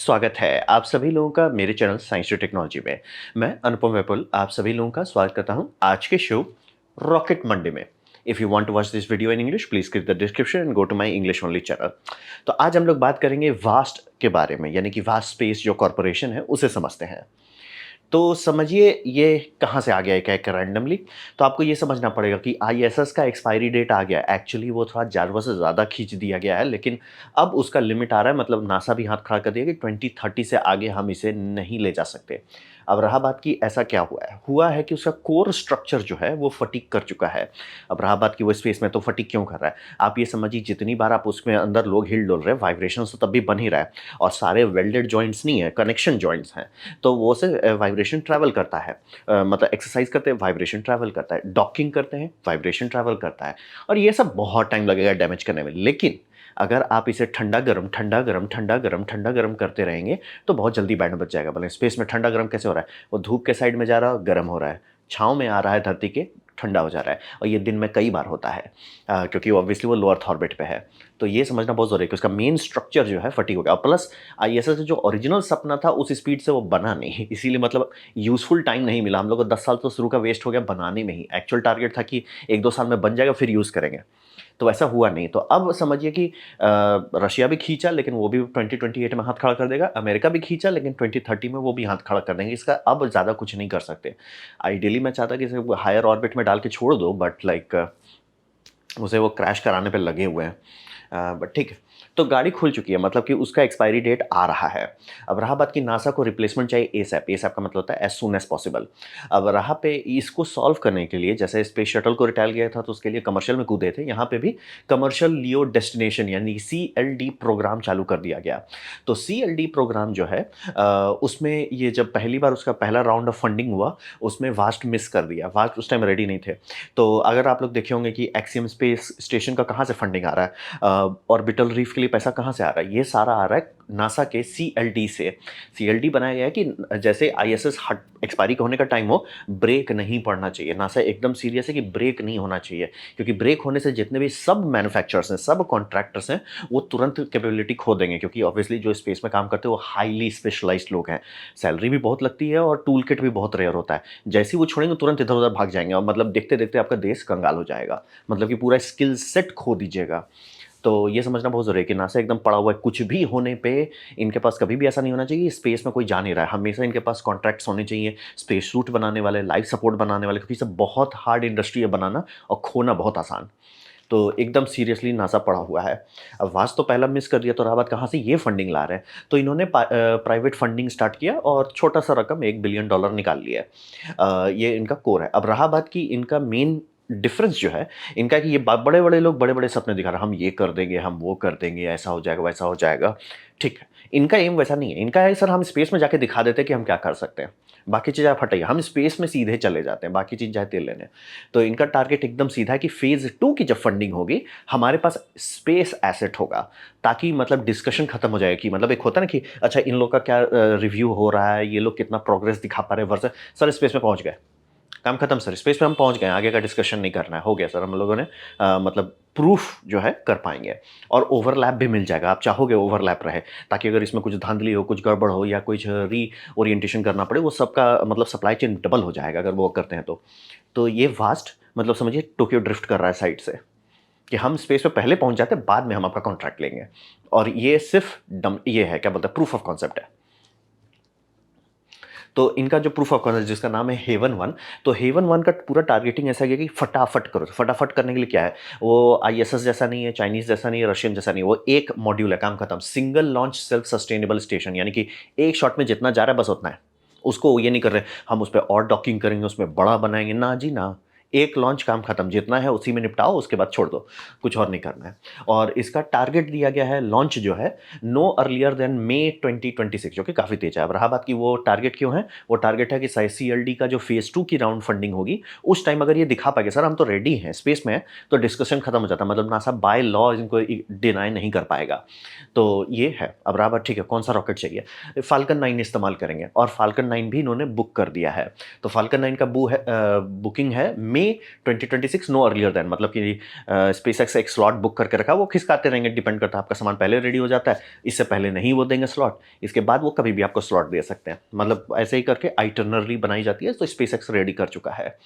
स्वागत है आप सभी लोगों का मेरे चैनल साइंस टू टेक्नोलॉजी में। मैं अनुपम विपुल आप सभी लोगों का स्वागत करता हूं आज के शो रॉकेट मंडे में। If you want to watch this video in English please click the description and go to my English only channel. तो आज हम लोग बात करेंगे वास्ट के बारे में, यानी कि वास्ट स्पेस जो कॉरपोरेशन है उसे समझते हैं। तो समझिए ये कहाँ से आ गया एक रैंडमली। तो आपको ये समझना पड़ेगा कि आईएसएस का एक्सपायरी डेट आ गया, एक्चुअली वो थोड़ा ज़रूरत से ज़्यादा खींच दिया गया है, लेकिन अब उसका लिमिट आ रहा है, मतलब नासा भी हाथ खड़ा कर दिया कि 2030 से आगे हम इसे नहीं ले जा सकते। अब रहा बात कि ऐसा क्या हुआ है कि उसका कोर स्ट्रक्चर जो है वो फटीग कर चुका है। अब रहा बात कि वो स्पेस में तो फटीग क्यों कर रहा है, आप ये समझिए जितनी बार आप उसमें अंदर लोग हिल डुल रहे हैं, वाइब्रेशन तो तब भी बन ही रहा है, और सारे वेल्डेड जॉइंट्स नहीं है, कनेक्शन जॉइंट्स हैं। तो वो से वाइब्रेशन ट्रैवल करता है, मतलब एक्सरसाइज करते हैं वाइब्रेशन ट्रैवल करता है, डॉकिंग करते हैं वाइब्रेशन ट्रैवल करता है, और ये सब बहुत टाइम लगेगा डैमेज करने में। लेकिन अगर आप इसे ठंडा गरम ठंडा गरम ठंडा गरम ठंडा गरम करते रहेंगे तो बहुत जल्दी बैंड बच जाएगा। बोले स्पेस में ठंडा गरम कैसे हो रहा है, वो धूप के साइड में जा रहा है गर्म हो रहा है, छाँव में आ रहा है धरती के ठंडा हो जा रहा है, और ये दिन में कई बार होता है क्योंकि ऑब्वियसली वो लो अर्थ ऑर्बिट पे है। तो ये समझना बहुत ज़रूरी है कि उसका मेन स्ट्रक्चर जो है फटी हो गया, प्लस आईएसएस जो ओरिजिनल सपना था उस स्पीड से वो बना नहीं, इसीलिए मतलब यूज़फुल टाइम नहीं मिला हम लोग को। 10 साल तो शुरू का वेस्ट हो गया बनाने में ही। एक्चुअल टारगेट था कि 1-2 साल में बन जाएगा फिर यूज़ करेंगे, तो ऐसा हुआ नहीं। तो अब समझिए कि रशिया भी खींचा लेकिन वो भी 2028 में हाथ खड़ा कर देगा, अमेरिका भी खींचा लेकिन 2030 में वो भी हाथ खड़ा कर देंगे। इसका अब ज़्यादा कुछ नहीं कर सकते। आइडियली मैं चाहता कि इसे हायर ऑर्बिट में डाल के छोड़ दो, बट लाइक उसे वो क्रैश कराने पे लगे हुए हैं। बट ठीक है, तो गाड़ी खुल चुकी है, मतलब कि उसका एक्सपायरी डेट आ रहा है। अब रहा बात कि नासा को रिप्लेसमेंट चाहिए एसएप, एसएप का मतलब होता है एज सून एज पॉसिबल। अब रहा पे इसको सॉल्व करने के लिए, जैसे स्पेस शटल को रिटायर किया था तो उसके लिए कमर्शियल में कूदे थे, यहाँ पे भी कमर्शियल लियो डेस्टिनेशन यानी सीएलडी प्रोग्राम चालू कर दिया गया। तो सीएलडी प्रोग्राम जो है उसमें ये जब पहली बार उसका पहला राउंड ऑफ फंडिंग हुआ उसमें वास्ट मिस कर दिया, वास्ट उस टाइम रेडी नहीं थे। तो अगर आप लोग देखे होंगे कि एक्सियम स्पेस स्टेशन का कहाँ से फंडिंग आ रहा है, ऑर्बिटल रीफ के लिए पैसा कहाँ से आ रहा है, ये सारा आ रहा है नासा के सीएलडी से। सीएलडी बनाया गया है कि जैसे आईएसएस हट एक्सपायरी होने का टाइम हो, ब्रेक नहीं पड़ना चाहिए। नासा एकदम सीरियस है कि ब्रेक नहीं होना चाहिए, क्योंकि ब्रेक होने से जितने भी सब मैन्युफैक्चरर्स हैं, सब कॉन्ट्रैक्टर्स हैं, वो तुरंत कैपेबिलिटी खो देंगे, क्योंकि ऑब्वियसली जो स्पेस में काम करते हैं वो हाईली स्पेशलाइज्ड लोग हैं, सैलरी भी बहुत लगती है और टूल किट भी बहुत रेयर होता है। जैसे ही वो छोड़ेंगे तुरंत इधर उधर भाग जाएंगे, और मतलब देखते देखते आपका देश कंगाल हो जाएगा, मतलब कि पूरा स्किल सेट खो दीजिएगा। तो ये समझना बहुत ज़रूरी है कि नासा एकदम पड़ा हुआ है, कुछ भी होने पे इनके पास कभी भी ऐसा नहीं होना चाहिए स्पेस में कोई जा नहीं रहा है। हमेशा इनके पास कॉन्ट्रैक्ट्स होने चाहिए, स्पेस सूट बनाने वाले, लाइफ सपोर्ट बनाने वाले, क्योंकि सब बहुत हार्ड इंडस्ट्री है बनाना और खोना बहुत आसान। तो एकदम सीरियसली नासा पड़ा हुआ है। अब वास तो पहला मिस कर दिया, तो रहा बात कहाँ से ये फंडिंग ला रहे हैं। तो इन्होंने प्राइवेट फंडिंग स्टार्ट किया और छोटा सा रकम $1 बिलियन निकाल लिया है। ये इनका कोर है। अब रहा बात कि इनका मेन डिफरेंस जो है इनका, कि ये बड़े बड़े लोग बड़े बड़े सपने दिखा रहे हैं, हम ये कर देंगे, हम वो कर देंगे, ऐसा हो जाएगा वैसा हो जाएगा। ठीक है, इनका एम वैसा नहीं है। इनका है सर हम स्पेस में जाके दिखा देते हैं कि हम क्या कर सकते हैं, बाकी चीज़ आप हटाइए, हम स्पेस में सीधे चले जाते हैं, बाकी चीज़ जाते लेने। तो इनका टारगेट एकदम सीधा है कि फेज 2 की जब फंडिंग होगी हमारे पास स्पेस एसेट होगा, ताकि मतलब डिस्कशन खत्म हो जाए कि मतलब एक होता है ना कि अच्छा इन लोग का क्या रिव्यू हो रहा है, ये लोग कितना प्रोग्रेस दिखा पा रहे हैं वर्ष, सर स्पेस में पहुंच गए, काम खत्म सर, स्पेस में हम पहुंच गए, आगे का डिस्कशन नहीं करना है, हो गया सर। हम लोगों ने मतलब प्रूफ जो है कर पाएंगे, और ओवरलैप भी मिल जाएगा, आप चाहोगे ओवरलैप रहे, ताकि अगर इसमें कुछ धांधली हो, कुछ गड़बड़ हो या कुछ री ओरिएंटेशन करना पड़े, वो सबका मतलब सप्लाई चेन डबल हो जाएगा अगर वो करते हैं तो ये वास्ट मतलब समझिए टोक्यो ड्रिफ्ट कर रहा है साइड से, कि हम स्पेस में पहले पहुंच जाते हैं, बाद में हम आपका कॉन्ट्रैक्ट लेंगे। और ये सिर्फ ये है क्या बोलते हैं, प्रूफ ऑफ कॉन्सेप्ट है। तो इनका जो प्रूफ ऑफ कॉन्सेप्ट जिसका नाम है हेवन 1, तो हेवन 1 का पूरा टारगेटिंग ऐसा है कि फटाफट करो। फटाफट करने के लिए क्या है, वो आईएसएस जैसा नहीं है, चाइनीज जैसा नहीं है, रशियन जैसा नहीं है, वो एक मॉड्यूल है, काम खत्म। Single launch self sustainable station, यानी कि एक शॉट में जितना जा रहा है बस उतना है। उसको ये नहीं कर रहे हम उस पर और डॉकिंग करेंगे, उसमें बड़ा बनाएंगे, ना जी ना। एक लॉन्च काम खत्म, जितना है उसी में निपटाओ, उसके बाद छोड़ दो, कुछ और नहीं करना है। और इसका टारगेट दिया गया है लॉन्च जो है नो अर्लियर देन मई 2026, जो कि काफ़ी तेज है। अब रहा बात कि वो टारगेट क्यों है, वो टारगेट है कि सीएलडी का जो फेज 2 की राउंड फंडिंग होगी उस टाइम अगर ये दिखा पाएंगे सर हम तो रेडी हैं स्पेस में, तो डिस्कशन खत्म हो जाता है, मतलब नासा बाय लॉ इनको डिनाई नहीं कर पाएगा। तो ये है। अब रहा बात ठीक है कौन सा रॉकेट चाहिए, फाल्कन 9 इस्तेमाल करेंगे, और फाल्कन 9 भी इन्होंने बुक कर दिया है। तो फाल्कन 9 का बुकिंग है मे 2026, नो अर्लियर देन, मतलब कि स्पेस एक्स एक स्लॉट बुक करके रखा, वो खिसकाते रहेंगे, डिपेंड करता है आपका सामान पहले रेडी हो जाता है, इससे पहले नहीं वो देंगे स्लॉट, इसके बाद वो कभी भी आपको स्लॉट दे सकते हैं, मतलब ऐसे ही करके आइटनरी बनाई जाती है। तो स्पेस एक्स रेडी कर चुका है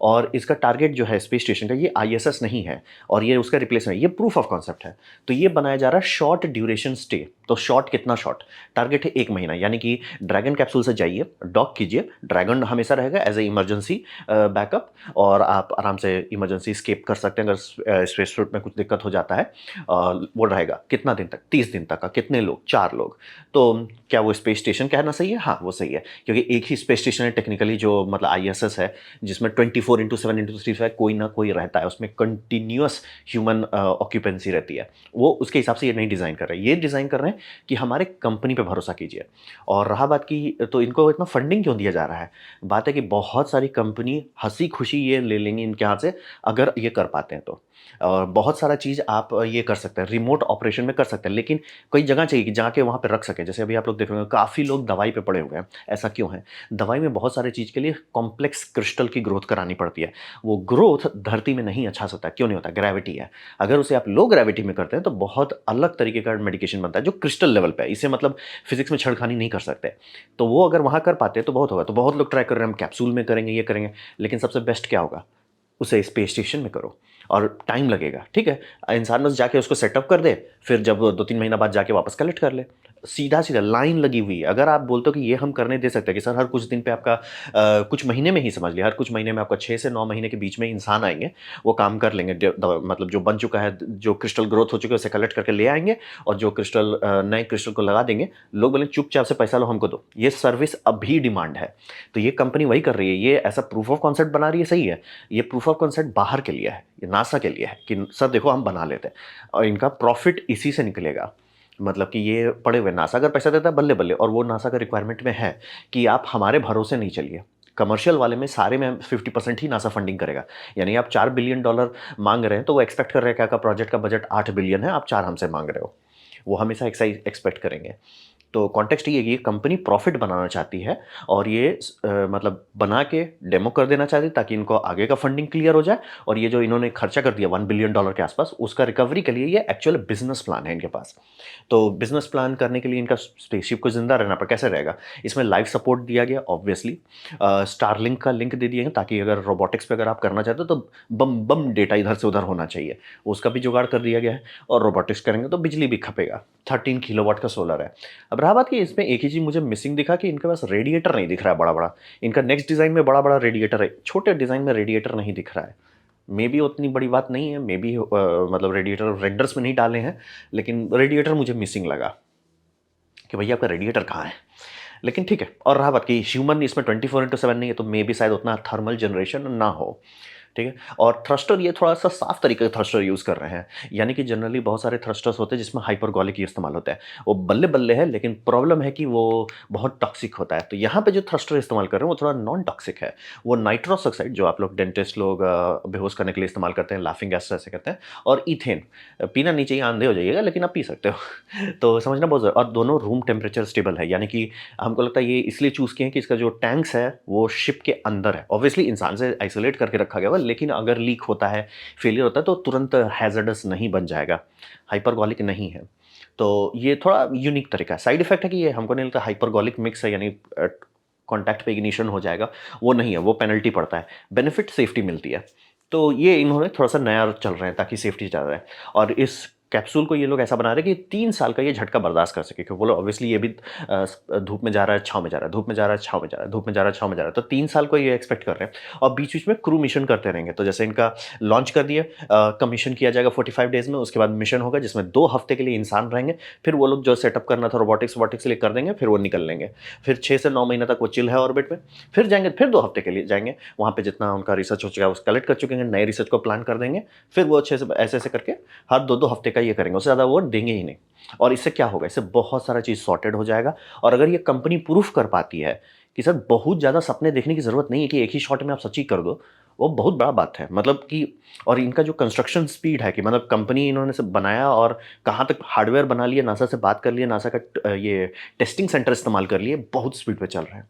और इसका टारगेट जो है स्पेस स्टेशन का ये आईएसएस नहीं है और ये उसका रिप्लेसमेंट, ये प्रूफ ऑफ कॉन्सेप्ट है। तो ये बनाया जा रहा है शॉर्ट ड्यूरेशन स्टे। तो शॉर्ट कितना शॉर्ट, टारगेट है 1 महीना, यानी कि ड्रैगन कैप्सूल से जाइए, डॉक कीजिए, ड्रैगन हमेशा रहेगा एज ए इमरजेंसी बैकअप और आप आराम से इमरजेंसी स्केप कर सकते हैं अगर स्पेस सूट में कुछ दिक्कत हो जाता है। वो रहेगा कितना दिन तक, 30 दिन तक का। कितने लोग, 4 लोग। तो क्या वो स्पेस स्टेशन कहना सही है? हाँ वो सही है, क्योंकि एक ही स्पेस स्टेशन है टेक्निकली जो मतलब आईएसएस है, जिसमें 24/7/3 कोई ना कोई रहता है, उसमें कंटिन्यूअस ह्यूमन ऑक्यूपेंसी रहती है। वो उसके हिसाब से ये नहीं डिज़ाइन कर रहे हैं, ये डिज़ाइन कर रहे हैं कि हमारे कंपनी पे भरोसा कीजिए। और रहा बात की, तो इनको इतना फंडिंग क्यों दिया जा रहा है? बात है कि बहुत सारी कंपनी हंसी खुशी ये ले लेंगी इनके हाथ से अगर ये कर पाते हैं तो। और बहुत सारा चीज़ आप ये कर सकते हैं, रिमोट ऑपरेशन में कर सकते हैं, लेकिन कोई जगह चाहिए कि जाके वहाँ पे रख सकें। जैसे अभी आप लोग देख रहे हो काफ़ी लोग दवाई पे पड़े हुए हैं, ऐसा क्यों है? दवाई में बहुत सारे चीज़ के लिए कॉम्प्लेक्स क्रिस्टल की ग्रोथ करानी पड़ती है। वो ग्रोथ धरती में नहीं अच्छा से होता है, क्यों नहीं होता? ग्रेविटी है। अगर उसे आप लो ग्रेविटी में करते हैं तो बहुत अलग तरीके का मेडिकेशन बनता है जो क्रिस्टल लेवल पे है, इसे मतलब फिजिक्स में छेड़खानी नहीं कर सकते। तो वो अगर वहाँ कर पाते हैं तो बहुत होगा। तो बहुत लोग ट्राई कर रहे हैं हम कैप्सूल में करेंगे, ये करेंगे, लेकिन सबसे बेस्ट क्या होगा? उसे स्पेस स्टेशन में करो और टाइम लगेगा, ठीक है। इंसान बस जाके उसको सेटअप कर दे, फिर जब 2-3 महीना बाद जाके वापस कलेक्ट कर ले। सीधा सीधा लाइन लगी हुई है। अगर आप बोलते हो कि ये हम करने दे सकते हैं कि सर हर कुछ दिन पे आपका कुछ महीने में ही समझ लिया, हर कुछ महीने में आपका 6 से 9 महीने के बीच में इंसान आएंगे, वो काम कर लेंगे, मतलब जो बन चुका है, जो क्रिस्टल ग्रोथ हो चुके हैं उसे कलेक्ट करके ले आएंगे और जो क्रिस्टल नए क्रिस्टल को लगा देंगे। लोग बोले चुपचाप से पैसा लो हमको दो। ये सर्विस अभी डिमांड है, तो ये कंपनी वही कर रही है, ये ऐसा प्रूफ ऑफ कॉन्सेप्ट बना रही है, सही है। ये प्रूफ ऑफ कॉन्सेप्ट बाहर के लिए है, ये नासा के लिए है कि सर देखो हम बना लेते हैं और इनका प्रॉफिट इसी से निकलेगा। मतलब कि ये पड़े हुए, नासा अगर पैसा देता है बल्ले बल्ले, और वो नासा का रिक्वायरमेंट में है कि आप हमारे भरोसे नहीं चलिए। कमर्शियल वाले में सारे में 50% ही नासा फंडिंग करेगा। यानी आप $4 बिलियन मांग रहे हैं तो वो एक्सपेक्ट कर रहे हैं कि आपका प्रोजेक्ट का बजट 8 बिलियन है, आप 4 हमसे मांग रहे हो। वो हमेशा एक्सपेक्ट करेंगे। तो कॉन्टेक्स्ट ये है कि ये कंपनी प्रॉफिट बनाना चाहती है और ये मतलब बना के डेमो कर देना चाहती है ताकि इनको आगे का फंडिंग क्लियर हो जाए। और ये जो इन्होंने खर्चा कर दिया $1 बिलियन के आसपास, उसका रिकवरी के लिए ये एक्चुअल बिजनेस प्लान है इनके पास। तो बिजनेस प्लान करने के लिए इनका स्पेसशिप को जिंदा रहना पर कैसे रहेगा? इसमें लाइव सपोर्ट दिया गया ऑब्वियसली, स्टारलिंक का लिंक दे दिए हैं ताकि अगर रोबोटिक्स पे अगर आप करना चाहते हो तो बम बम डेटा इधर से उधर होना चाहिए, उसका भी जुगाड़ कर दिया गया है। और रोबोटिक्स करेंगे तो बिजली भी खपेगा। 13 किलोवाट का सोलर है। अब रहा बात कि इसमें एक ही चीज़ मुझे मिसिंग दिखा कि इनके पास रेडिएटर नहीं दिख रहा है बड़ा बड़ा। इनका नेक्स्ट डिज़ाइन में बड़ा बड़ा रेडिएटर है, छोटे डिज़ाइन में रेडिएटर नहीं दिख रहा है। मे बी उतनी बड़ी बात नहीं है, मे बी मतलब रेडिएटर रेंडर्स में नहीं डाले हैं, लेकिन रेडिएटर मुझे मिसिंग लगा कि भैया आपका रेडिएटर कहाँ है। लेकिन ठीक है। और रहा बात कि ह्यूमन इसमें 24/7 नहीं है, तो मे बी शायद उतना थर्मल जनरेशन ना हो, ठीक है। और थ्रस्टर ये थोड़ा सा साफ तरीके का थ्रस्टर यूज़ कर रहे हैं, यानी कि जनरली बहुत सारे थ्रस्टर्स होते हैं जिसमें हाइपरगोलिक इस्तेमाल होता है। वो बल्ले बल्ले है, लेकिन प्रॉब्लम है कि वो बहुत टॉक्सिक होता है। तो यहाँ पे जो थ्रस्टर इस्तेमाल कर रहे हैं वो थोड़ा नॉन टॉक्सिक है। वो नाइट्रस ऑक्साइड, जो आप लोग डेंटिस्ट लोग बेहोश करने के लिए इस्तेमाल करते हैं, लाफिंग गैस ऐसे कहते हैं, और इथेन। पीना नहीं चाहिए, आंधे हो जाइएगा, लेकिन आप पी सकते हो। तो समझना बहुत ज़रूरी। और दोनों रूम टेम्परेचर स्टेबल है, यानी कि हमको लगता है ये इसलिए चूज़ किए हैं कि इसका जो टैंक्स है वो शिप के अंदर है। ऑब्वियसली इंसान से आइसोलेट करके रखा गया हुआ, लेकिन अगर लीक होता है, फेलियर होता है, तो तुरंत हैज़र्डस नहीं बन जाएगा, हाइपरगोलिक नहीं है। तो ये थोड़ा यूनिक तरीका है। साइड इफेक्ट है कि ये हमको नहीं लगता हाइपरगोलिक मिक्स है, यानी कॉन्टैक्ट पे इग्निशन हो जाएगा, वो नहीं है, वो पेनल्टी पड़ता है। बेनिफिट सेफ्टी मिलती है। तो ये इन्होंने थोड़ा सा नया चल रहे हैं ताकि सेफ्टी ज़्यादा रहे। और इस कैप्सूल को ये लोग ऐसा बना रहे हैं कि 3 साल का ये झटका बर्दाश्त कर सके, क्योंकि बोलो ऑब्वियसली ये भी धूप में जा रहा है, छाँव में जा रहा है, धूप में जा रहा है, छाँव में जा रहा है, धूप में जा रहा है, छाँव में जा रहा है। तो 3 साल को ये एक्सपेक्ट कर रहे हैं और बीच बीच में क्रू मिशन करते रहेंगे। तो जैसे इनका लॉन्च कर दिए, कमीशन किया जाएगा 45 डेज में, उसके बाद मिशन होगा जिसमें 2 हफ्ते के लिए इंसान रहेंगे, फिर वो लोग जो सेटअप करना था रोबोटिक्स वोटिक्स के लिए कर देंगे, फिर वो निकल लेंगे। फिर 6 से 9 महीने तक वो चिल है ऑर्बिट में, फिर जाएंगे, फिर 2 हफ्ते के लिए जाएंगे, वहाँ पे जितना उनका रिसर्च हो चुका है उस कलेक्ट कर चुके हैं, नए रिसर्च को प्लान कर देंगे, फिर वो अच्छे से ऐसे ऐसे करके हर 2-2 हफ्ते का ये करेंगे, उससे ज़्यादा वो देंगे ही नहीं। और इससे क्या होगा? इससे बहुत सारा चीज़ सॉर्टेड हो जाएगा। और अगर ये कंपनी प्रूफ कर पाती है कि सर बहुत ज़्यादा सपने देखने की ज़रूरत नहीं है कि एक ही शॉट में आप सच ही कर दो, वो बहुत बड़ा बात है। मतलब कि और इनका जो कंस्ट्रक्शन स्पीड है कि मतलब कंपनी इन्होंने सब बनाया और कहाँ तक हार्डवेयर बना लिया, नासा से बात कर लिया, नासा का ये टेस्टिंग सेंटर इस्तेमाल कर लिए, बहुत स्पीड पे चल रहे हैं।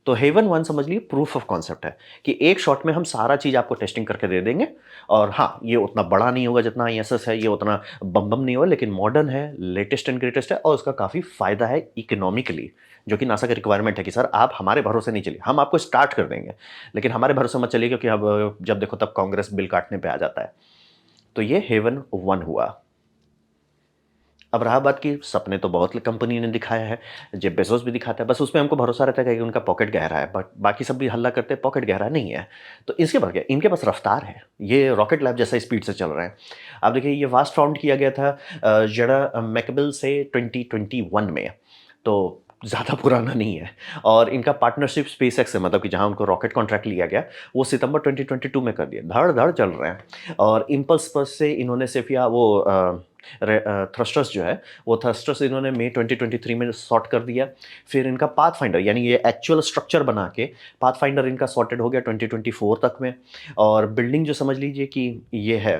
तो हेवन वन समझ लीजिए प्रूफ ऑफ कॉन्सेप्ट है कि एक शॉट में हम सारा चीज़ आपको टेस्टिंग करके दे देंगे। और हाँ, ये उतना बड़ा नहीं होगा जितना ISS है, ये उतना बम बम नहीं होगा, लेकिन मॉडर्न है, लेटेस्ट एंड ग्रेटेस्ट है और उसका काफ़ी फ़ायदा है इकोनॉमिकली, जो कि नासा की रिक्वायरमेंट है कि सर आप हमारे भरोसे नहीं चलिए, हम आपको स्टार्ट कर देंगे लेकिन हमारे भरोसे मत चलिए, क्योंकि अब जब देखो तब कांग्रेस बिल काटने पे आ जाता है। तो ये हेवन वन हुआ। अब रहा बात की सपने, तो बहुत कंपनी ने दिखाया है, जेफ बेजोस भी दिखाता है, बस उसमें हमको भरोसा रहता है कि उनका पॉकेट गहरा है, बट बाकी सब भी हल्ला करते हैं पॉकेट गहरा नहीं है। तो इसके बाद क्या, इनके पास रफ्तार है, ये रॉकेट लैब जैसा स्पीड से चल रहे हैं। आप देखिए ये वास्ट फाउंड किया गया था जड़ा मैकबिल से 2021 में, तो ज़्यादा पुराना नहीं है। और इनका पार्टनरशिप स्पेस एक्स से, मतलब कि जहाँ उनको रॉकेट कॉन्ट्रैक्ट लिया गया, वो सितंबर 2022 में कर दिया। धड़ धड़ चल रहे हैं। और इम्पल्स बस से इन्होंने सिर्फ या वो थ्रस्टर्स जो है, वो थ्रस्टर्स इन्होंने मई 2023 में सॉर्ट कर दिया। फिर इनका पाथफाइंडर, यानी ये एक्चुअल स्ट्रक्चर बना के पाथफाइंडर इनका सॉर्टेड हो गया 2024 तक में। और बिल्डिंग जो समझ लीजिए कि ये है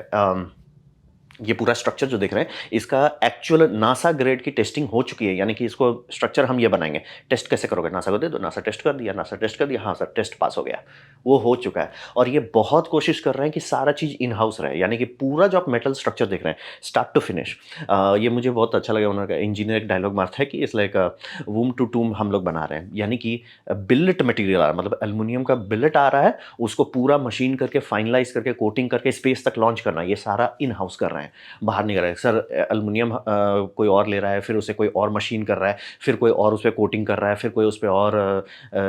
ये पूरा स्ट्रक्चर जो देख रहे हैं, इसका एक्चुअल नासा ग्रेड की टेस्टिंग हो चुकी है, यानी कि इसको स्ट्रक्चर हम ये बनाएंगे। टेस्ट कैसे करोगे, नासा को दे दो, नासा टेस्ट कर दिया, नासा टेस्ट कर दिया, हाँ सर टेस्ट पास हो गया, वो हो चुका है। और ये बहुत कोशिश कर रहे हैं कि सारा चीज़ इन हाउस रहे, यानी कि पूरा जो आप मेटल स्ट्रक्चर देख रहे हैं स्टार्ट टू फिनिश। ये मुझे बहुत अच्छा लगा, उन्होंने इंजीनियर एक डायलॉग मारता है कि इस लाइक वूम टू टूम हम लोग बना रहे हैं, यानी कि बिल्लेट मटेरियल आ रहा है, मतलब एल्युमिनियम का बिल्लेट आ रहा है, उसको पूरा मशीन करके फाइनलाइज करके कोटिंग करके स्पेस तक लॉन्च करना, ये सारा इन हाउस कर रहे हैं, बाहर नहीं कर रहे हैं। सर एल्युमिनियम कोई और ले रहा है, फिर उसे कोई और मशीन कर रहा है, फिर कोई और उस पर कोटिंग कर रहा है, फिर कोई उस पर और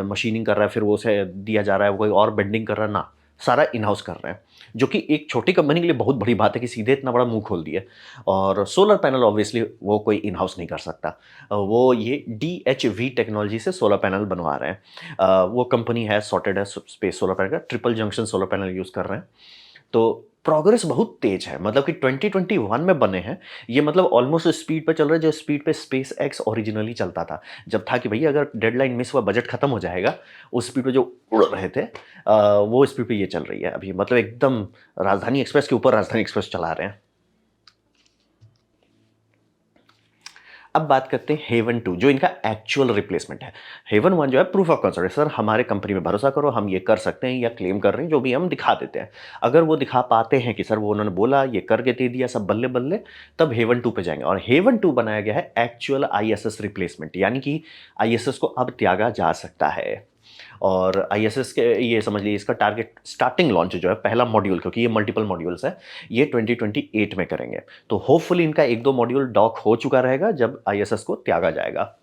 मशीनिंग कर रहा है, फिर वो उसे दिया जा रहा है, कोई और बेंडिंग कर रहा है ना, सारा इन हाउस कर रहे हैं, जो कि एक छोटी कंपनी के लिए बहुत बड़ी बात है कि सीधे इतना बड़ा मुंह खोल दिए। और सोलर पैनल ऑब्वियसली वो कोई इन हाउस नहीं कर सकता, वो ये DHV टेक्नोलॉजी से सोलर पैनल बनवा रहे हैं। वो कंपनी है सॉर्टेड है स्पेस सोलर पैनल का, triple junction solar panel use कर रहे हैं। तो प्रोग्रेस बहुत तेज है, मतलब कि 2021 में बने हैं ये, मतलब ऑलमोस्ट स्पीड पे चल रहा है जो स्पीड पे स्पेस एक्स ओरिजिनली चलता था, जब था कि भैया अगर डेडलाइन मिस हुआ बजट खत्म हो जाएगा, उस स्पीड पे जो उड़ रहे थे वो स्पीड पे ये चल रही है अभी, मतलब एकदम राजधानी एक्सप्रेस के ऊपर राजधानी एक्सप्रेस चला रहे हैं। अब बात करते हैं हेवन टू, जो इनका एक्चुअल रिप्लेसमेंट है। हेवन वन जो है प्रूफ ऑफ कॉन्सेप्ट, सर हमारे कंपनी में भरोसा करो, हम ये कर सकते हैं या क्लेम कर रहे हैं, जो भी हम दिखा देते हैं। अगर वो दिखा पाते हैं कि सर वो उन्होंने बोला ये करके दे दिया सब बल्ले बल्ले, तब हेवन टू पे जाएंगे। और हेवन टू बनाया गया है एक्चुअल ISS रिप्लेसमेंट, यानी कि ISS को अब त्यागा जा सकता है। और ISS के ये समझ लीजिए इसका टारगेट स्टार्टिंग लॉन्च जो है पहला मॉड्यूल, क्योंकि ये मल्टीपल मॉड्यूल्स है, ये 2028 में करेंगे। तो होपफुली इनका एक दो मॉड्यूल डॉक हो चुका रहेगा जब ISS को त्यागा जाएगा।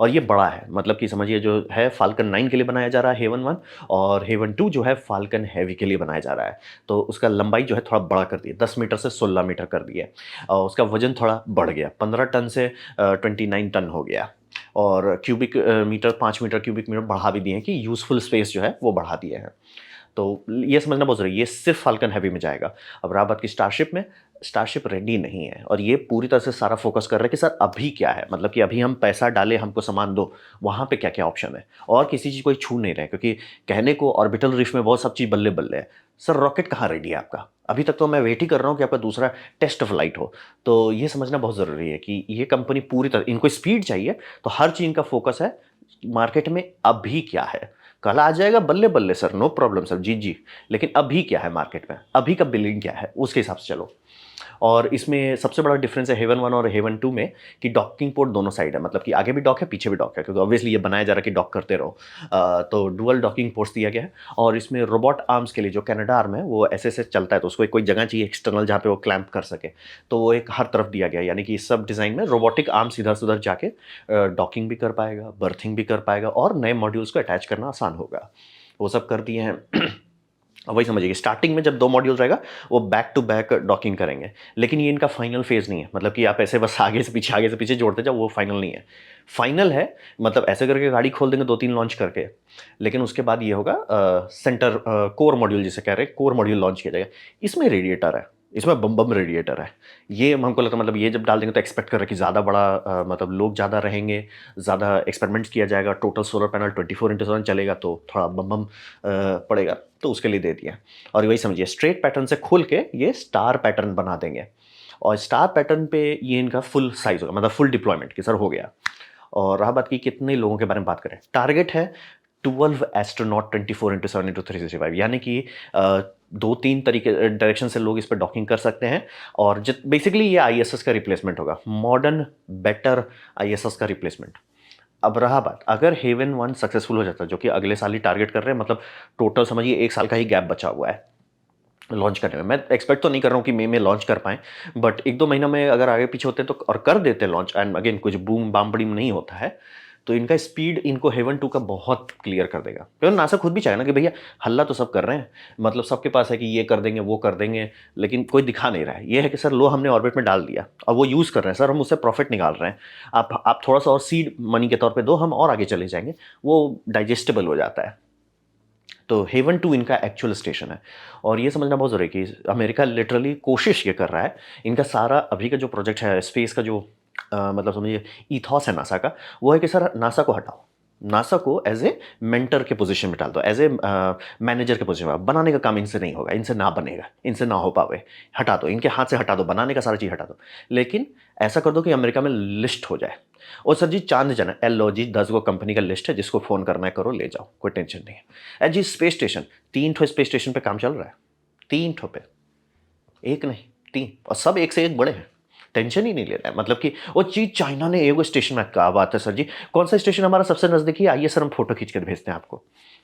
और ये बड़ा है, मतलब कि समझिए जो है फाल्कन 9 के लिए बनाया जा रहा है हेवन वन, और हेवन टू जो है फाल्कन हैवी के लिए बनाया जा रहा है। तो उसका लंबाई जो है थोड़ा बड़ा कर दिया, 10 मीटर से 16 मीटर कर दिया, और उसका वजन थोड़ा बढ़ गया, 15 टन से 29 टन हो गया। और cubic metre 5 metre cubic metre बढ़ा भी दिए हैं कि यूजफुल स्पेस जो है वो बढ़ा दिए हैं। तो ये समझना बहुत ज़रूरी है, ये सिर्फ फाल्कन हैवी में जाएगा। अब रहा बात की स्टारशिप में, स्टारशिप रेडी नहीं है, और ये पूरी तरह से सारा फोकस कर रहा है कि सर अभी क्या है, मतलब कि अभी हम पैसा डालें हमको सामान दो, वहाँ पे क्या क्या ऑप्शन है, और किसी चीज़ को छू नहीं रहे, क्योंकि कहने को ऑर्बिटल रिफ में बहुत सब चीज़ बल्ले बल्ले है, सर रॉकेट कहाँ रेडी है आपका, अभी तक तो मैं वेट ही कर रहा हूँ कि आपका दूसरा टेस्ट फ्लाइट हो। तो ये समझना बहुत ज़रूरी है कि ये कंपनी पूरी तरह, इनको स्पीड चाहिए, तो हर चीज़ का फोकस है मार्केट में अभी क्या है, कल आ जाएगा बल्ले बल्ले सर, नो प्रॉब्लम सर, जी जी, लेकिन अभी क्या है मार्केट में, अभी का बिलिंग क्या है उसके हिसाब से चलो। और इसमें सबसे बड़ा डिफरेंस है हेवन वन और हेवन टू में कि डॉकिंग पोर्ट दोनों साइड है, मतलब कि आगे भी डॉक है पीछे भी डॉक है, क्योंकि ऑब्वियसली ये बनाया जा रहा है कि डॉक करते रहो। तो डुअल डॉकिंग पोर्ट्स दिया गया है। और इसमें रोबोट आर्म्स के लिए जो कैनेडा आर्म है वो ऐसे चलता है, तो उसको कोई जगह चाहिए एक्सटर्नल जहाँ पे वो क्लैंप कर सके, तो वो एक हर तरफ दिया गया है, यानी कि इस सब डिज़ाइन में रोबोटिक आर्म्स इधर से उधर जाके डॉकिंग भी कर पाएगा, बर्थिंग भी कर पाएगा, और नए मॉड्यूल्स को अटैच करना आसान होगा, वो सब कर दिए हैं। अब वही समझिए स्टार्टिंग में जब 2 मॉड्यूल रहेगा वो बैक टू बैक डॉकिंग करेंगे, लेकिन ये इनका फाइनल फेज नहीं है, मतलब कि आप ऐसे बस आगे से पीछे जोड़ते जाओ, वो फाइनल नहीं है। फाइनल है मतलब ऐसे करके गाड़ी खोल देंगे 2-3 लॉन्च करके, लेकिन उसके बाद ये होगा सेंटर कोर मॉड्यूल जिसे कह रहे हैं, कोर मॉड्यूल लॉन्च किया जाएगा। इसमें रेडिएटर है, इसमें बम बम रेडिएटर है। ये हमको लगता है, मतलब ये जब डाल देंगे तो एक्सपेक्ट कर रहे हैं कि ज़्यादा बड़ा मतलब लोग ज़्यादा रहेंगे, ज़्यादा एक्सपेरिमेंट्स किया जाएगा, टोटल सोलर पैनल 24/7 चलेगा, तो थोड़ा बम बम पड़ेगा, तो उसके लिए दे दिया। और वही समझिए स्ट्रेट पैटर्न से खुल के ये स्टार पैटर्न बना देंगे, और स्टार पैटर्न पे ये इनका फुल साइज होगा, मतलब फुल डिप्लॉयमेंट की सर हो गया। और रहा बात की कितने लोगों के बारे में बात करें, टारगेट है 12 एस्ट्रोनॉट 24/7 × 365, यानी कि 2-3 तरीके डायरेक्शन से लोग इस पे डॉकिंग कर सकते हैं। और जित बेसिकली ये आईएसएस का रिप्लेसमेंट होगा, मॉडर्न बेटर आईएसएस का रिप्लेसमेंट। अब रहा बात, अगर हेवन 1 सक्सेसफुल हो जाता है, जो कि अगले साल ही टारगेट कर रहे हैं, मतलब टोटल समझिए 1 साल का ही गैप बचा हुआ है लॉन्च करने में। मैं एक्सपेक्ट तो नहीं कर रहा हूँ कि मई में लॉन्च कर पाएँ, बट 1-2 महीना में अगर आगे पीछे होते हैं तो, और कर देते हैं लॉन्च, एंड अगेन कुछ बूम बाम बड़ीम नहीं होता है, तो इनका स्पीड इनको हेवन 2 का बहुत क्लियर कर देगा। क्योंकि नासा खुद भी चाहे ना कि भैया हल्ला तो सब कर रहे हैं, मतलब सबके पास है कि ये कर देंगे, वो कर देंगे, लेकिन कोई दिखा नहीं रहा है। ये है कि सर लो हमने ऑर्बिट में डाल दिया, अब वो यूज़ कर रहे हैं, सर हम उससे प्रॉफिट निकाल रहे हैं, आप थोड़ा-सा और सीड मनी के तौर पे दो, हम और आगे चले जाएँगे, वो डाइजेस्टिबल हो जाता है। तो हेवन 2 इनका एक्चुअल स्टेशन है। और ये समझना बहुत ज़रूरी है कि अमेरिका लिटरली कोशिश ये कर रहा है, इनका सारा अभी का जो प्रोजेक्ट है स्पेस का, जो मतलब समझिए ईथॉस है नासा का, वो है कि सर नासा को हटाओ, नासा को एज ए मेंटर के पोजीशन में डाल दो, एज ए मैनेजर के पोजीशन में। बनाने का काम इनसे नहीं होगा, इनसे ना बनेगा, इनसे ना हो पावे, हटा दो, इनके हाथ से हटा दो, बनाने का सारा चीज़ हटा दो। लेकिन ऐसा कर दो कि अमेरिका में लिस्ट हो जाए। और सर जी चांद जाना, एल लो जी 10 गो कंपनी का लिस्ट है, जिसको फ़ोन करना है करो, ले जाओ, कोई टेंशन नहीं है। जी स्पेस स्टेशन, 3 ठो स्पेस स्टेशन पे काम चल रहा है, 3 ठो पे, एक नहीं 3, और सब एक से एक बड़े हैं। टेंशन ही नहीं लेना है, मतलब कि वो चीज़ चाइना ने एगो स्टेशन में, क्या बात है सर जी, कौन सा स्टेशन हमारा सबसे नज़दीकी है, आइए सर हम फोटो खींच कर भेजते हैं आपको।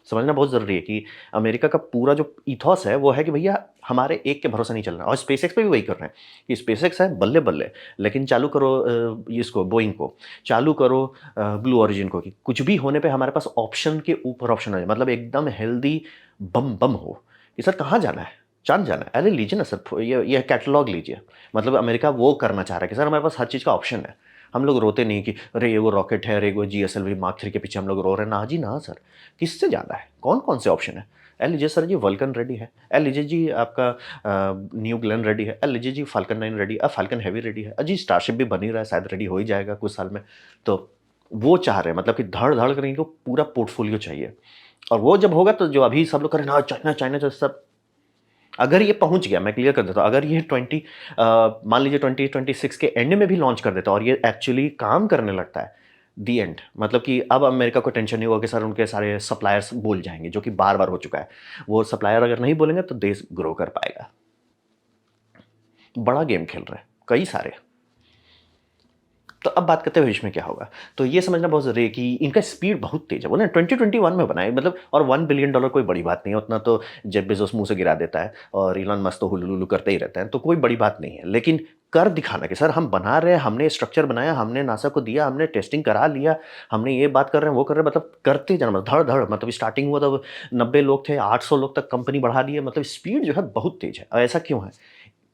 समझना बहुत ज़रूरी है कि अमेरिका का पूरा जो ईथॉस है वो है कि भैया हमारे एक के भरोसे नहीं चलना। और स्पेसएक्स पे भी वही कर रहे हैं कि स्पेसएक्स है बल्ले-बल्ले, लेकिन चालू करो इसको बोइंग को, चालू करो ब्लू ओरिजिन को, कि कुछ भी होने पे हमारे पास ऑप्शन के ऊपर ऑप्शन आ जाए, मतलब एकदम हेल्दी बम बम हो कि सर कहाँ जाना है, चाँद जाना है, अरे लीजिए ना सर, ये कैटलॉग लीजिए। मतलब अमेरिका वो करना चाह रहा है कि सर हमारे पास हर चीज़ का ऑप्शन है। हम लोग रोते नहीं कि अरे ये वो रॉकेट है, अरे वो जीएसएलवी मार्क 3 के पीछे हम लोग रो रहे हैं, ना जी ना सर। किससे जाना है, कौन-कौन से ऑप्शन है? लीजिए सर जी वल्कन रेडी है, लीजिए जी आपका न्यू ग्लेन रेडी है, लीजिए जी Falcon 9 ready, Falcon Heavy ready है, जी स्टारशिप भी बन ही रहा है, शायद रेडी हो ही जाएगा कुछ साल में। तो वो चाह रहे हैं, मतलब कि धड़-धड़ करके इनको पूरा पोर्टफोलियो चाहिए। और वो जब होगा तो जो अभी सब लोग कर रहे हैं ना चाइना, चाइना जो सब, अगर ये पहुंच गया, मैं क्लियर कर देता हूँ, अगर ये मान लीजिए 2026 के एंड में भी लॉन्च कर देता है और ये एक्चुअली काम करने लगता है, दी एंड, मतलब कि अब अमेरिका को टेंशन नहीं होगा कि सर उनके सारे सप्लायर्स बोल जाएंगे, जो कि बार बार हो चुका है। वो सप्लायर अगर नहीं बोलेंगे तो देश ग्रो कर पाएगा। बड़ा गेम खेल रहे हैं कई सारे। तो अब बात करते हैं भविष्य में क्या होगा। तो ये समझना बहुत ज़रूरी है कि इनका स्पीड बहुत तेज़ है। बोले 2021 में बनाए, मतलब, और $1 बिलियन कोई बड़ी बात नहीं है, उतना तो जेफ बेज़ोस मुँह से गिरा देता है और इलॉन मस्क तो हुलू-लुलू करते ही रहते हैं, तो कोई बड़ी बात नहीं है। लेकिन कर दिखाना कि सर हम बना रहे हैं, हमने स्ट्रक्चर बनाया, हमने नासा को दिया, हमने टेस्टिंग करा लिया, हमने ये बात कर रहे हैं, वो कर रहे हैं, मतलब करते जाना, मतलब धड़-धड़, मतलब स्टार्टिंग हुआ तब 90 लोग थे, 800 लोग तक कंपनी बढ़ा दी है, मतलब स्पीड जो है बहुत तेज़ है। और ऐसा क्यों है?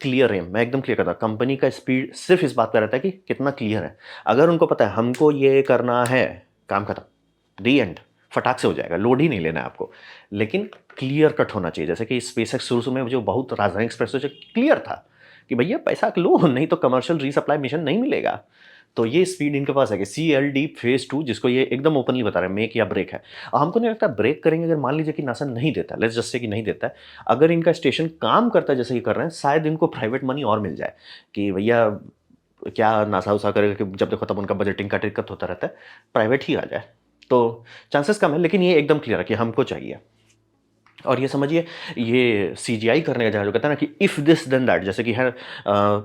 क्लियर है, मैं एकदम क्लियर करता हूँ, कंपनी का स्पीड सिर्फ इस बात पे रहता है कि कितना क्लियर है। अगर उनको पता है हमको ये करना है, काम खत्म, दी एंड, फटाक से हो जाएगा, लोड ही नहीं लेना है आपको। लेकिन क्लियर कट होना चाहिए, जैसे कि स्पेसएक्स शुरू में जो बहुत राजधानी एक्सप्रेस से क्लियर था कि भैया पैसा लो, नहीं तो कमर्शियल रीसप्लाई मिशन नहीं मिलेगा। तो ये स्पीड इनके पास है कि CLD फेज़ 2, जिसको ये एकदम ओपनली बता रहे हैं, मेक या ब्रेक है। और हमको नहीं लगता ब्रेक करेंगे, अगर मान लीजिए कि नासा नहीं देता, लेट्स जस्ट से कि नहीं देता है, अगर इनका स्टेशन काम करता है जैसे ये कर रहे हैं, शायद इनको प्राइवेट मनी और मिल जाए कि भैया क्या नासा-उसा करेगा कि जब देखो तब उनका बजटिंग का दिक्कत होता रहता है, प्राइवेट ही आ जाए। तो चांसेस कम है, लेकिन ये एकदम क्लियर है कि हमको चाहिए। और ये समझिए, ये सीजीआई करने का जगह, जो कहता है ना कि इफ़ दिस देन दैट, जैसे कि है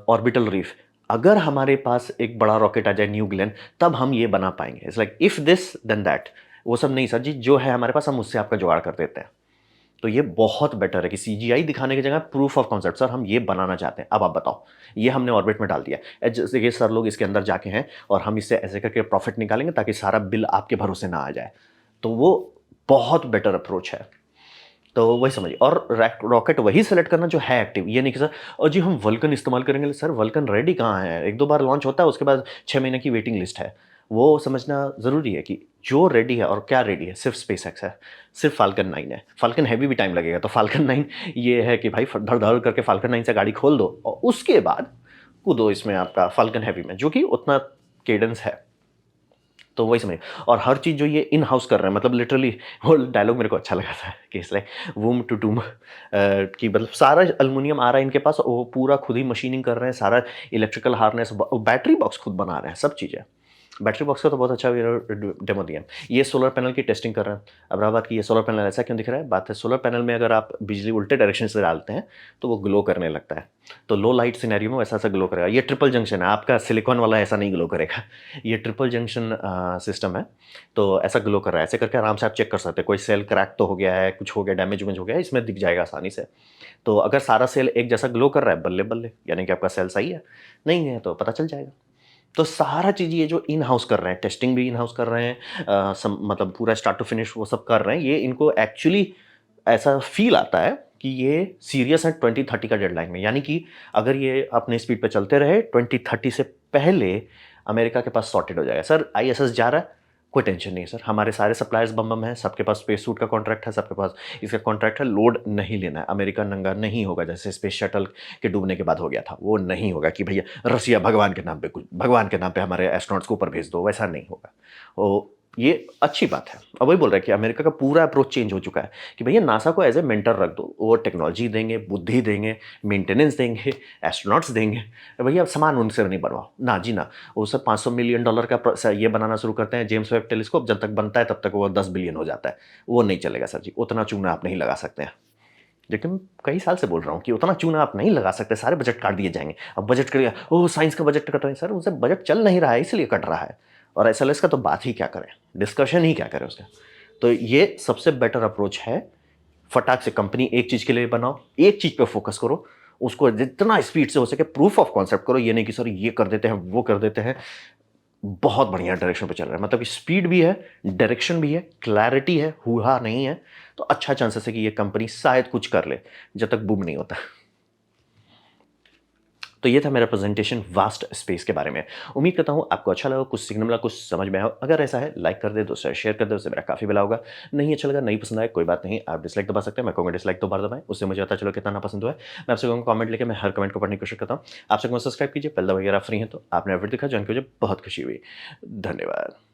ऑर्बिटल रीफ, अगर हमारे पास एक बड़ा रॉकेट आ जाए न्यू ग्लेन, तब हम ये बना पाएंगे। It's like if this then that, वो सब नहीं सर जी, जो है हमारे पास हम उससे आपका जुगाड़ कर देते हैं। तो ये बहुत बेटर है कि सीजीआई दिखाने की जगह प्रूफ ऑफ कॉन्सेप्ट, सर हम ये बनाना चाहते हैं, अब आप बताओ। ये हमने ऑर्बिट में डाल दिया, जैसे कि सर लोग इसके अंदर जाके हैं और हम इससे ऐसे करके प्रॉफिट निकालेंगे ताकि सारा बिल आपके भरोसे ना आ जाए। तो वो बहुत बेटर अप्रोच है। तो वही समझिए, और रॉकेट वही सेलेक्ट करना जो है एक्टिव, ये नहीं कि सर और जी हम वल्कन इस्तेमाल करेंगे। सर वल्कन रेडी कहाँ है, 1-2 बार लॉन्च होता है, उसके बाद 6 महीने की वेटिंग लिस्ट है। वो समझना ज़रूरी है कि जो रेडी है, और क्या रेडी है, सिर्फ स्पेसएक्स है, सिर्फ फाल्कन 9 है। फाल्कन हेवी भी टाइम लगेगा, तो फाल्कन 9 ये है कि भाई धड़-धड़ करके फाल्कन 9 से गाड़ी खोल दो और उसके बाद कूदो इसमें आपका फाल्कन हेवी में, जो कि उतना केडेंस है। तो वही समझिए, और हर चीज़ जो ये इन हाउस कर रहे हैं, मतलब लिटरली वो डायलॉग मेरे को अच्छा लगा था कि इट्स लाइक वूम टू टूम, कि मतलब सारा एल्युमिनियम आ रहा है इनके पास, वो पूरा खुद ही मशीनिंग कर रहे हैं, सारा इलेक्ट्रिकल हार्नेस, बैटरी बॉक्स खुद बना रहे हैं, सब चीज़ें। बैटरी बॉक्स का तो बहुत अच्छा डेमो दिया। ये सोलर पैनल की टेस्टिंग कर रहे हैं। अब रहा बात कि ये सोलर पैनल ऐसा क्यों दिख रहा है, बात है सोलर पैनल में अगर आप बिजली उल्टे डायरेक्शन से डालते हैं तो वो ग्लो करने लगता है। तो लो लाइट सिनेरियो में वैसा ग्लो करेगा। ये ट्रिपल जंक्शन है, आपका सिलिकॉन वाला ऐसा नहीं ग्लो करेगा। ये ट्रिपल जंक्शन सिस्टम है, तो ऐसा ग्लो कर रहा है। ऐसे करके आराम से आप चेक कर सकते हैं, कोई सेल क्रैक तो हो गया है, कुछ हो गया, डैमेज वेमेज हो गया है, इसमें दिख जाएगा आसानी से। तो अगर सारा सेल एक जैसा ग्लो कर रहा है, बल्ले बल्ले, यानी कि आपका सेल सही है। नहीं है तो पता चल जाएगा। तो सारा चीज़ ये जो इन हाउस कर रहे हैं, टेस्टिंग भी इन हाउस कर रहे हैं, मतलब पूरा स्टार्ट टू फिनिश वो सब कर रहे हैं। ये इनको एक्चुअली ऐसा फील आता है कि ये सीरियस है 2030 का डेडलाइन में। यानी कि अगर ये अपने स्पीड पे चलते रहे 2030 से पहले अमेरिका के पास सॉर्टेड हो जाएगा। सर आईएसएस जा रहा है, कोई टेंशन नहीं है सर, हमारे सारे सप्लायर्स बम बम हैं, सबके पास स्पेस सूट का कॉन्ट्रैक्ट है, सबके पास इसका कॉन्ट्रैक्ट है। लोड नहीं लेना है, अमेरिका नंगा नहीं होगा जैसे स्पेस शटल के डूबने के बाद हो गया था। वो नहीं होगा कि भैया रसिया भगवान के नाम पे कुछ, भगवान के नाम पे हमारे एस्ट्रोनॉट्स को ऊपर भेज दो, वैसा नहीं होगा। वो ये अच्छी बात है। अब वही बोल रहा है कि अमेरिका का पूरा अप्रोच चेंज हो चुका है कि भैया नासा को एज ए मेंटर रख दो, वो टेक्नोलॉजी देंगे, बुद्धि देंगे, मेंटेनेंस देंगे, एस्ट्रोनॉट्स देंगे। भैया सामान उनसे नहीं बनवाओ ना जी ना। वो सब $500 मिलियन का ये बनाना शुरू करते हैं जेम्स वेब टेलीस्कोप, जब तक बनता है तब तक वो 10 बिलियन हो जाता है। वो नहीं चलेगा सर जी, उतना चूना आप नहीं लगा सकते हैं। लेकिन कई साल से बोल रहा हूँ कि उतना चूना आप नहीं लगा सकते, सारे बजट काट दिए जाएंगे। अब बजट करिए, ओह साइंस का बजट कट रहा है, सर उनसे बजट चल नहीं रहा है इसलिए कट रहा है। और एसएलएस का तो बात ही क्या करें, डिस्कशन ही क्या करें उसका। तो ये सबसे बेटर अप्रोच है। फटाक से कंपनी एक चीज़ के लिए बनाओ, एक चीज़ पे फोकस करो, उसको जितना स्पीड से हो सके प्रूफ ऑफ कॉन्सेप्ट करो। ये नहीं कि सर ये कर देते हैं, वो कर देते हैं। बहुत बढ़िया डायरेक्शन पे चल रहा है, मतलब स्पीड भी है, डायरेक्शन भी है, क्लैरिटी है, हुआ नहीं है। तो अच्छा चांसेस है कि ये कंपनी शायद कुछ कर ले जब तक बूम नहीं होता। तो ये था मेरा प्रेजेंटेशन वास्ट स्पेस के बारे में। उम्मीद करता हूँ आपको अच्छा लगा, कुछ सीखने मिला, कुछ समझ में आया। अगर ऐसा है लाइक कर दे, दोस्तों शेयर कर दे, उससे मेरा काफ़ी भला होगा। नहीं अच्छा लगा, नहीं पसंद आया, कोई बात नहीं, आप डिसलाइक दबा सकते हैं। मैं कहूँगा डिसलाइक तो बार दबाएं, उससे मुझे पता चलो कितना ना पसंद हुआ है। मैं आपसे कहूँगा कमेंट लेके मैं हर कमेंट को पढ़ने की कोशिश करता हूँ। आपसे कहूँगा सब्सक्राइब कीजिए, पहले वगैरह फ्री है तो आपने वीडियो दिखा, ज्वाइन कीजिए, बहुत खुशी हुई। धन्यवाद।